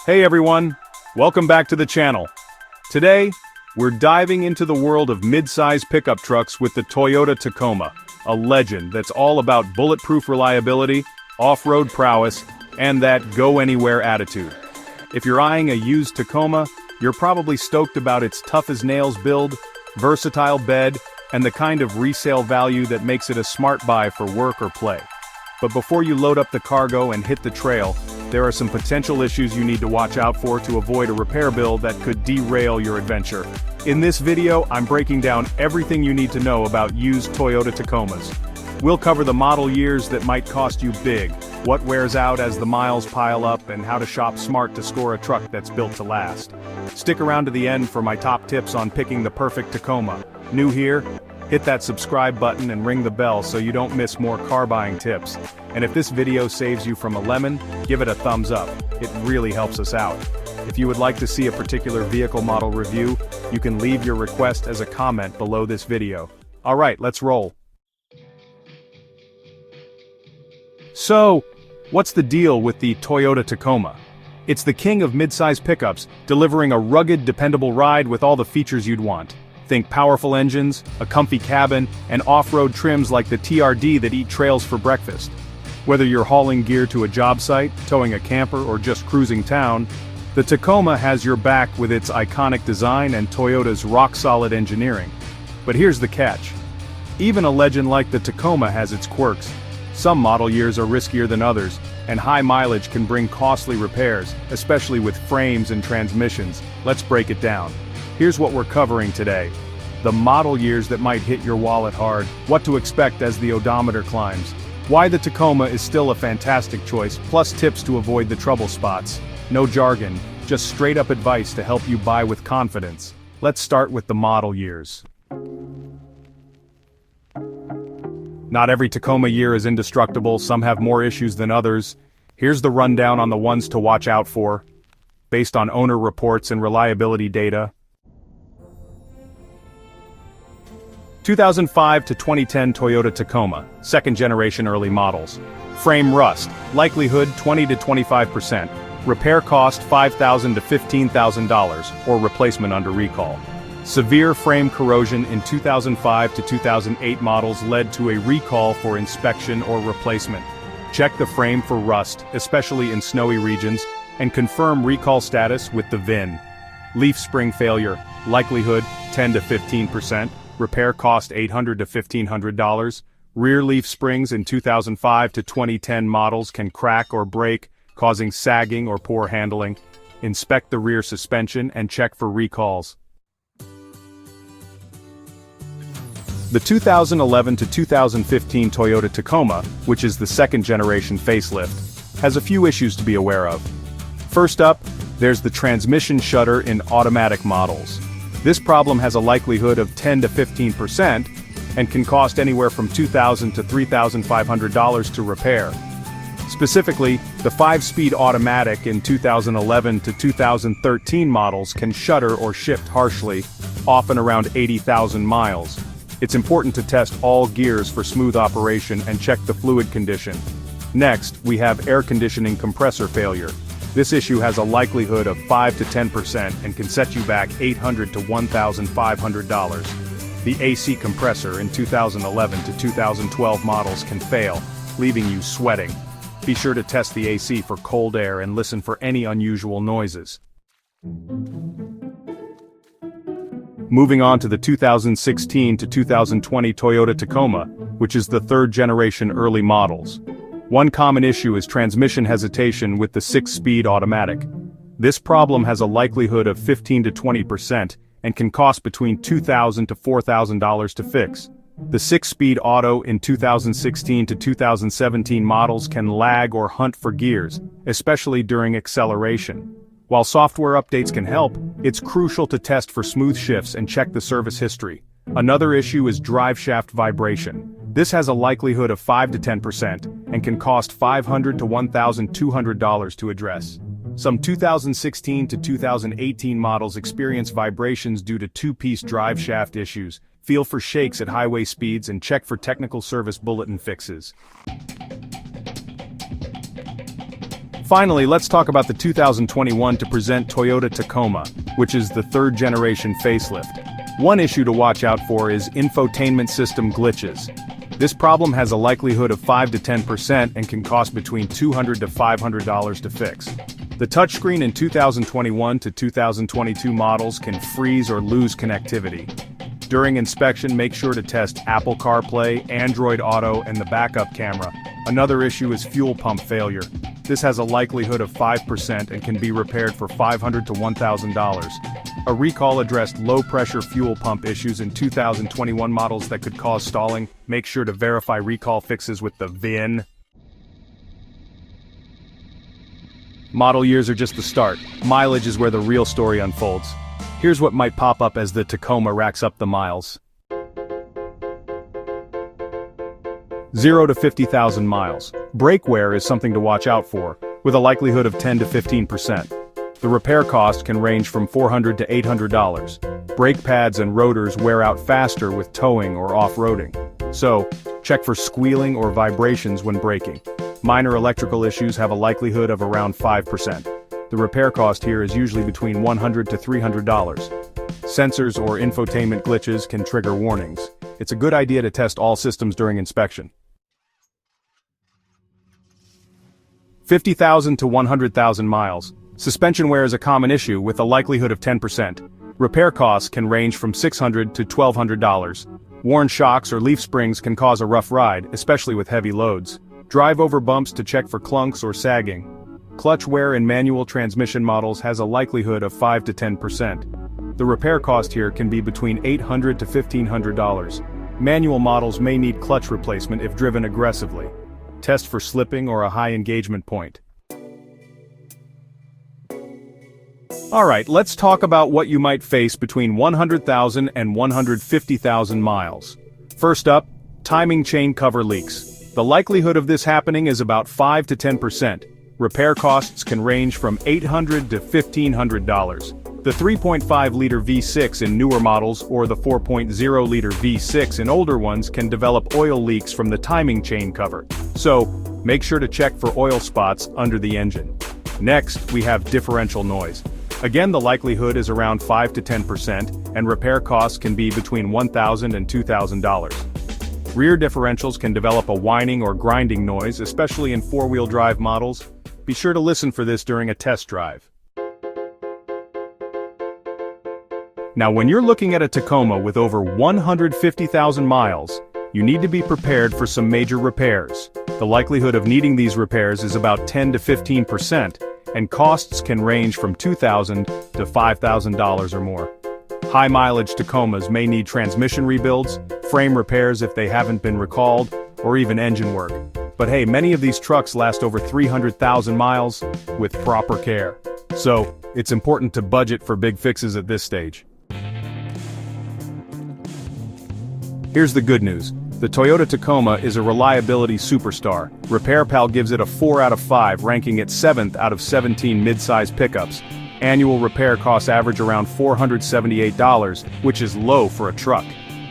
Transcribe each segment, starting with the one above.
Hey everyone, welcome back to the channel. Today, we're diving into the world of mid-size pickup trucks with the Toyota Tacoma, a legend that's all about bulletproof reliability, off-road prowess, and that go-anywhere attitude. If you're eyeing a used Tacoma, you're probably stoked about its tough-as-nails build, versatile bed, and the kind of resale value that makes it a smart buy for work or play. But before you load up the cargo and hit the trail, there are some potential issues you need to watch out for to avoid a repair bill that could derail your adventure. In this video, I'm breaking down everything you need to know about used Toyota Tacomas. We'll cover the model years that might cost you big, what wears out as the miles pile up, and how to shop smart to score a truck that's built to last. Stick around to the end for my top tips on picking the perfect Tacoma. New here? Hit that subscribe button and ring the bell so you don't miss more car buying tips. And if this video saves you from a lemon, give it a thumbs up. It really helps us out. If you would like to see a particular vehicle model review, you can leave your request as a comment below this video. Alright, let's roll. So, what's the deal with the Toyota Tacoma? It's the king of mid-size pickups, delivering a rugged, dependable ride with all the features you'd want. Think powerful engines, a comfy cabin, and off-road trims like the TRD that eat trails for breakfast. Whether you're hauling gear to a job site, towing a camper, or just cruising town, the Tacoma has your back with its iconic design and Toyota's rock-solid engineering. But here's the catch. Even a legend like the Tacoma has its quirks. Some model years are riskier than others, and high mileage can bring costly repairs, especially with frames and transmissions. Let's break it down. Here's what we're covering today. The model years that might hit your wallet hard, what to expect as the odometer climbs, why the Tacoma is still a fantastic choice, plus tips to avoid the trouble spots. No jargon, just straight-up advice to help you buy with confidence. Let's start with the model years. Not every Tacoma year is indestructible, some have more issues than others. Here's the rundown on the ones to watch out for, based on owner reports and reliability data. 2005 to 2010 Toyota Tacoma, second generation early models. Frame rust, likelihood 20 to 25%. Repair cost $5,000 to $15,000, or replacement under recall. Severe frame corrosion in 2005 to 2008 models led to a recall for inspection or replacement. Check the frame for rust, especially in snowy regions, and confirm recall status with the VIN. Leaf spring failure, likelihood 10 to 15%. Repair cost $800 to $1,500. Rear leaf springs in 2005 to 2010 models can crack or break, causing sagging or poor handling. Inspect the rear suspension and check for recalls. The 2011 to 2015 Toyota Tacoma, which is the second generation facelift, has a few issues to be aware of. First up, there's the transmission shudder in automatic models. This problem has a likelihood of 10 to 15% and can cost anywhere from $2,000 to $3,500 to repair. Specifically, the 5-speed automatic in 2011 to 2013 models can shudder or shift harshly, often around 80,000 miles. It's important to test all gears for smooth operation and check the fluid condition. Next, we have air conditioning compressor failure. This issue has a likelihood of 5 to 10% and can set you back $800 to $1,500. The AC compressor in 2011 to 2012 models can fail, leaving you sweating. Be sure to test the AC for cold air and listen for any unusual noises. Moving on to the 2016 to 2020 Toyota Tacoma, which is the third generation early models. One common issue is transmission hesitation with the 6-speed automatic. This problem has a likelihood of 15 to 20% and can cost between $2,000 to $4,000 to fix. The 6-speed auto in 2016 to 2017 models can lag or hunt for gears, especially during acceleration. While software updates can help, it's crucial to test for smooth shifts and check the service history. Another issue is drive shaft vibration. This has a likelihood of 5 to 10% and can cost $500 to $1,200 to address. Some 2016 to 2018 models experience vibrations due to two-piece drive shaft issues. Feel for shakes at highway speeds and check for technical service bulletin fixes. Finally, let's talk about the 2021 to present Toyota Tacoma, which is the third-generation facelift. One issue to watch out for is infotainment system glitches. This problem has a likelihood of 5 to 10% and can cost between $200 to $500 to fix. The touchscreen in 2021 to 2022 models can freeze or lose connectivity. During inspection, make sure to test Apple CarPlay, Android Auto, and the backup camera. Another issue is fuel pump failure. This has a likelihood of 5% and can be repaired for $500 to $1,000. A recall addressed low-pressure fuel pump issues in 2021 models that could cause stalling. Make sure to verify recall fixes with the VIN. Model years are just the start. Mileage is where the real story unfolds. Here's what might pop up as the Tacoma racks up the miles. 0 to 50,000 miles. Brake wear is something to watch out for, with a likelihood of 10 to 15%. The repair cost can range from $400 to $800. Brake pads and rotors wear out faster with towing or off-roading. So, check for squealing or vibrations when braking. Minor electrical issues have a likelihood of around 5%. The repair cost here is usually between $100 to $300. Sensors or infotainment glitches can trigger warnings. It's a good idea to test all systems during inspection. 50,000 to 100,000 miles. Suspension wear is a common issue with a likelihood of 10%. Repair costs can range from $600 to $1,200. Worn shocks or leaf springs can cause a rough ride, especially with heavy loads. Drive over bumps to check for clunks or sagging. Clutch wear in manual transmission models has a likelihood of 5 to 10%. The repair cost here can be between $800 to $1,500. Manual models may need clutch replacement if driven aggressively. Test for slipping or a high engagement point. Alright, let's talk about what you might face between 100,000 and 150,000 miles. First up, timing chain cover leaks. The likelihood of this happening is about 5 to 10%. Repair costs can range from $800 to $1,500. The 3.5-liter V6 in newer models or the 4.0-liter V6 in older ones can develop oil leaks from the timing chain cover. So, make sure to check for oil spots under the engine. Next, we have differential noise. Again, the likelihood is around 5 to 10%, and repair costs can be between $1,000 and $2,000. Rear differentials can develop a whining or grinding noise, especially in four-wheel drive models. Be sure to listen for this during a test drive. Now, when you're looking at a Tacoma with over 150,000 miles, you need to be prepared for some major repairs. The likelihood of needing these repairs is about 10 to 15%, and costs can range from $2,000 to $5,000 or more. High-mileage Tacomas may need transmission rebuilds, frame repairs if they haven't been recalled, or even engine work. But hey, many of these trucks last over 300,000 miles with proper care. So, it's important to budget for big fixes at this stage. Here's the good news. The Toyota Tacoma is a reliability superstar. RepairPal gives it a 4 out of 5, ranking it 7th out of 17 midsize pickups. Annual repair costs average around $478, which is low for a truck.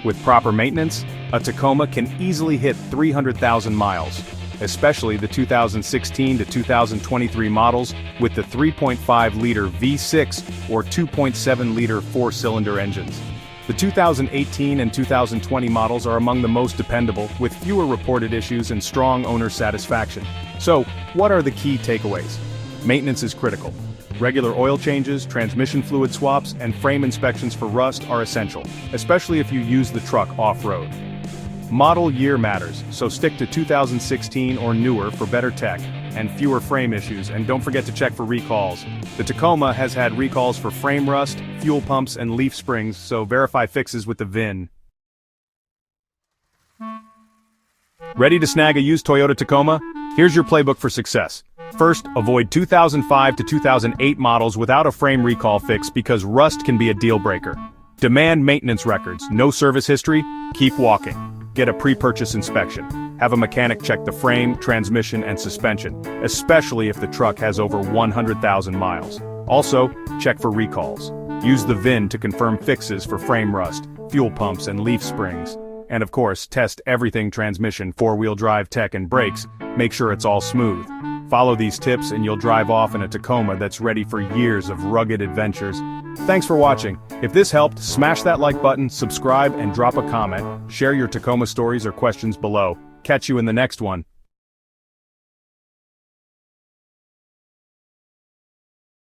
With proper maintenance, a Tacoma can easily hit 300,000 miles, especially the 2016 to 2023 models with the 3.5-liter V6 or 2.7-liter four-cylinder engines. The 2018 and 2020 models are among the most dependable, with fewer reported issues and strong owner satisfaction. So, what are the key takeaways? Maintenance is critical. Regular oil changes, transmission fluid swaps, and frame inspections for rust are essential, especially if you use the truck off-road. Model year matters, so stick to 2016 or newer for better tech and fewer frame issues, and don't forget to check for recalls. The Tacoma has had recalls for frame rust, fuel pumps, and leaf springs, so verify fixes with the VIN. Ready to snag a used Toyota Tacoma? Here's your playbook for success. First, avoid 2005 to 2008 models without a frame recall fix because rust can be a deal breaker. Demand maintenance records, no service history, keep walking. Get a pre-purchase inspection. Have a mechanic check the frame, transmission, and suspension, especially if the truck has over 100,000 miles. Also, check for recalls. Use the VIN to confirm fixes for frame rust, fuel pumps, and leaf springs. And of course, test everything transmission, four-wheel drive tech, and brakes. Make sure it's all smooth. Follow these tips and you'll drive off in a Tacoma that's ready for years of rugged adventures. Thanks for watching. If this helped, smash that like button, subscribe, and drop a comment. Share your Tacoma stories or questions below. Catch you in the next one.